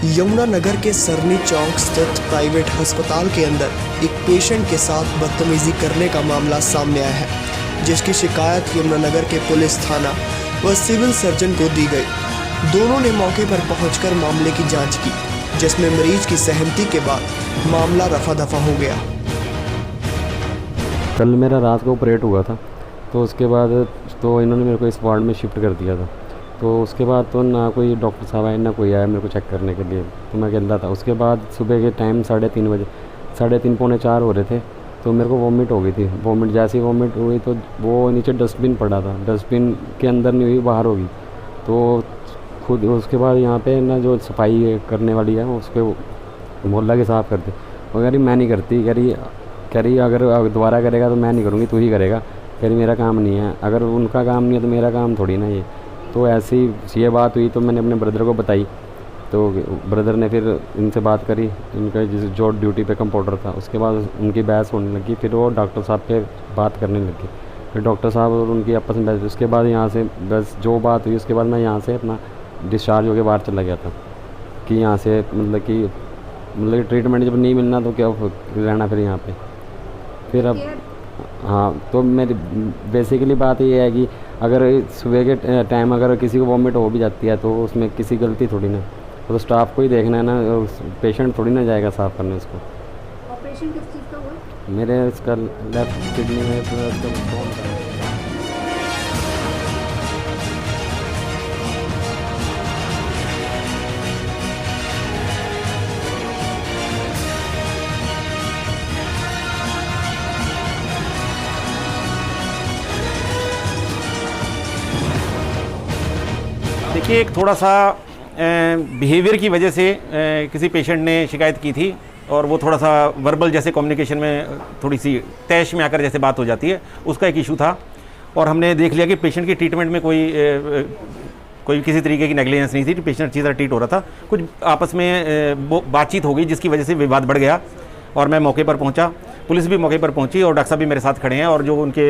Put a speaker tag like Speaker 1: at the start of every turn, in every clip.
Speaker 1: यमुनानगर के सरनी चौक स्थित प्राइवेट अस्पताल के अंदर एक पेशेंट के साथ बदतमीजी करने का मामला सामने आया है, जिसकी शिकायत यमुनानगर के पुलिस थाना व सिविल सर्जन को दी गई। दोनों ने मौके पर पहुंचकर मामले की जांच की, जिसमें मरीज की सहमति के बाद मामला रफा दफा हो गया।
Speaker 2: कल मेरा रात को ऑपरेट हुआ था, तो उसके बाद तो इन्होंने मेरे को इस वार्ड में शिफ्ट कर दिया था। तो उसके बाद तो ना कोई डॉक्टर साहब आए ना कोई आया मेरे को चेक करने के लिए, तो मैं अकेला था। उसके बाद सुबह के टाइम 3:30 बजे 3:30 पौने 4 हो रहे थे, तो मेरे को वॉमिट हो गई थी। वॉमिट जैसे ही वॉमिट हुई तो वो नीचे डस्टबिन पड़ा था, डस्टबिन के अंदर नहीं हुई, बाहर होगी। तो खुद उसके बाद यहाँ पे ना जो सफाई करने वाली है उसके मोहल्ला के साफ़ करते, वो कह रही मैं नहीं करती, कह रही अगर दोबारा करेगा तो मैं नहीं करूँगी, तू ही करेगा। कह रही मेरा काम नहीं है, अगर उनका काम नहीं है तो मेरा काम थोड़ी ना ये। तो ऐसी ये बात हुई तो मैंने अपने ब्रदर को बताई, तो ब्रदर ने फिर इनसे बात करी, इनका जो ड्यूटी पे कंपाउंडर था। उसके बाद उनकी बहस होने लगी, फिर वो डॉक्टर साहब पे बात करने लगी। फिर डॉक्टर साहब और उनकी आपस में बहस। उसके बाद यहाँ से बस जो बात हुई, उसके बाद मैं यहाँ से अपना डिस्चार्ज होकर बाहर चला गया था कि यहाँ से मतलब कि ट्रीटमेंट जब नहीं मिलना तो क्या रहना फिर यहाँ पे। फिर अब हाँ, तो मेरी बेसिकली बात ये है कि अगर सुबह के टाइम अगर किसी को वॉमिट हो भी जाती है तो उसमें किसी गलती थोड़ी ना, तो स्टाफ को ही देखना है ना, पेशेंट थोड़ी ना जाएगा साफ़ करने उसको।
Speaker 3: ऑपरेशन किस चीज़ का हुआ?
Speaker 2: मेरे इसका लेफ्ट किडनी में तो उसका स्टोन था।
Speaker 4: देखिए, एक थोड़ा सा बिहेवियर की वजह से किसी पेशेंट ने शिकायत की थी, और वो थोड़ा सा वर्बल जैसे कम्युनिकेशन में थोड़ी सी तैश में आकर जैसे बात हो जाती है, उसका एक इशू था। और हमने देख लिया कि पेशेंट की ट्रीटमेंट में कोई किसी तरीके की नेग्लिजेंस नहीं थी, पेशेंट अच्छी तरह ट्रीट हो रहा था। कुछ आपस में बातचीत हो गई जिसकी वजह से विवाद बढ़ गया, और मैं मौके पर पहुंचा, पुलिस भी मौके पर पहुंची, और डॉक्टर साहब भी मेरे साथ खड़े हैं, और जो उनके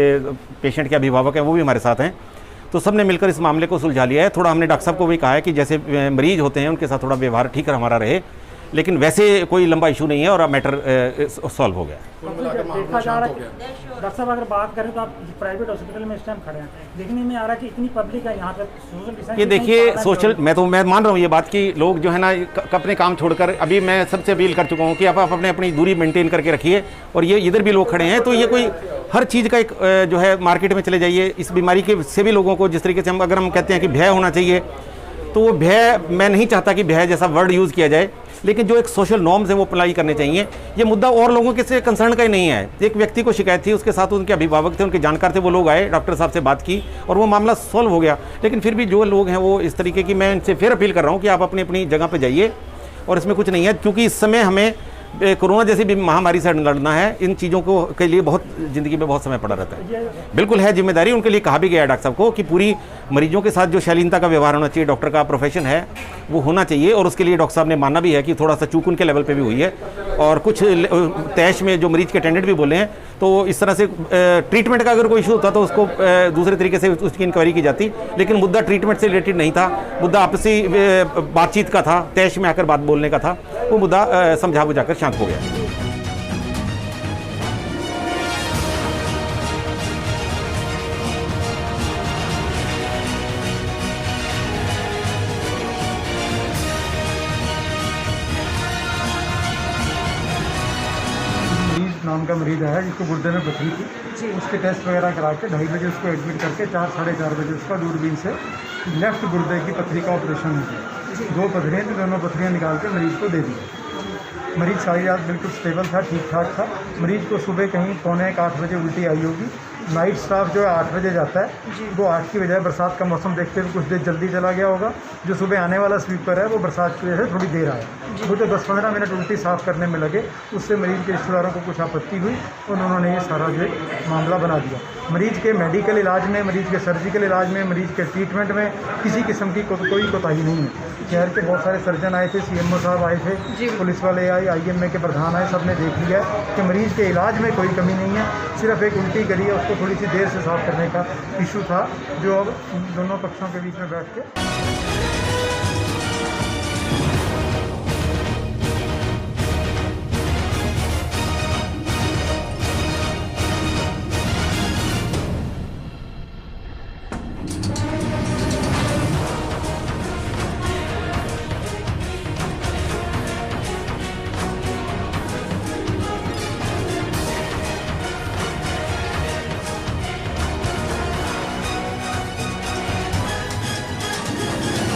Speaker 4: पेशेंट के अभिभावक हैं वो भी हमारे साथ हैं। तो सब ने मिलकर इस मामले को सुलझा लिया है। थोड़ा हमने डॉक्टर साहब को भी कहा है कि जैसे मरीज होते हैं उनके साथ थोड़ा व्यवहार ठीक हमारा रहे, लेकिन वैसे कोई लंबा इशू नहीं है और अब मैटर सॉल्व हो गया।
Speaker 5: देखा जा रहा है डॉक्टर साहब, अगर बात करें तो आप प्राइवेट हॉस्पिटल में इस टाइम खड़े हैं, देखने में आ रहा है कि इतनी पब्लिक है यहाँ पर सोशल डिस्टेंस।
Speaker 4: ये देखिए, सोशल मैं मान रहा हूँ ये बात कि लोग जो है ना अपने काम छोड़कर, अभी मैं सबसे अपील कर चुका हूँ कि आप अपनी दूरी मेंटेन करके रखिए। और ये इधर भी लोग खड़े हैं, तो ये कोई हर चीज़ का एक जो है मार्केट में चले जाइए। इस बीमारी के से भी लोगों को जिस तरीके से अगर हम कहते हैं कि भय होना चाहिए, तो वो भय, मैं नहीं चाहता कि भय जैसा वर्ड यूज़ किया जाए, लेकिन जो एक सोशल नॉर्म्स है वो अप्लाई करने चाहिए। ये मुद्दा और लोगों के से कंसर्न का ही नहीं है। एक व्यक्ति को शिकायत थी, उसके साथ उनके अभिभावक थे, उनके जानकार थे, वो लोग आए, डॉक्टर साहब से बात की और वो मामला सॉल्व हो गया। लेकिन फिर भी जो लोग हैं वो इस तरीके की, मैं इनसे फिर अपील कर रहा हूँ कि आप अपनी अपनी जगह पर जाइए, और इसमें कुछ नहीं है। क्योंकि इस समय हमें कोरोना जैसी भी महामारी से लड़ना है, इन चीज़ों को के लिए बहुत ज़िंदगी में बहुत समय पड़ा रहता है। बिल्कुल है जिम्मेदारी, उनके लिए कहा भी गया है डॉक्टर साहब को कि पूरी मरीजों के साथ जो शालीनता का व्यवहार होना चाहिए, डॉक्टर का प्रोफेशन है वो होना चाहिए। और उसके लिए डॉक्टर साहब ने माना भी है कि थोड़ा सा चूक उनके लेवल पे भी हुई है, और कुछ तैश में जो मरीज के अटेंडेंट भी बोले हैं, तो इस तरह से ट्रीटमेंट का अगर कोई इशू होता तो उसको दूसरे तरीके से उसकी इंक्वायरी की जाती। लेकिन मुद्दा ट्रीटमेंट से रिलेटेड नहीं था, मुद्दा आपसी बातचीत का था, तैश में आकर बात बोलने का था। वो मुद्दा समझा बुझाकर शांत हो गया।
Speaker 5: नाम का मरीज आया जिसको गुर्दे में पथरी थी, उसके टेस्ट वगैरह करा के 2:30 बजे उसको एडमिट करके 4 साढ़े 4 बजे उसका दूरबीन से लेफ्ट गुर्दे की पथरी का ऑपरेशन हो गया। 2 पथरियाँ थी, दोनों पथरियाँ निकाल के मरीज को दे दी। मरीज सारी रात बिल्कुल स्टेबल था, ठीक ठाक था। मरीज को सुबह कहीं 7:45 बजे उल्टी आई होगी। नाइट स्टाफ जो है 8 बजे जाता है, वो 8 की बजाय बरसात का मौसम देखते हुए कुछ देर जल्दी चला गया होगा। जो सुबह आने वाला स्वीपर है वो बरसात की वजह से थोड़ी देर आया, वो तो 10-15 मिनट उल्टी साफ़ करने में लगे। उससे मरीज़ के रिश्तेदारों को कुछ आपत्ति हुई और उन्होंने ये सारा जो मामला बना दिया। मरीज़ के मेडिकल इलाज में, मरीज़ के सर्जिकल इलाज में, मरीज़ के ट्रीटमेंट में किसी किस्म की कोई कोताही नहीं है। शहर के बहुत सारे सर्जन आए थे, CMO साहब आए थे, पुलिस वाले आए, IMA के प्रधान आए, सब ने देख लिया कि मरीज़ के इलाज में कोई कमी नहीं है। सिर्फ एक उल्टी करी है, उसको थोड़ी सी देर से साफ़ करने का इशू था, जो अब दोनों पक्षों के बीच में बैठ के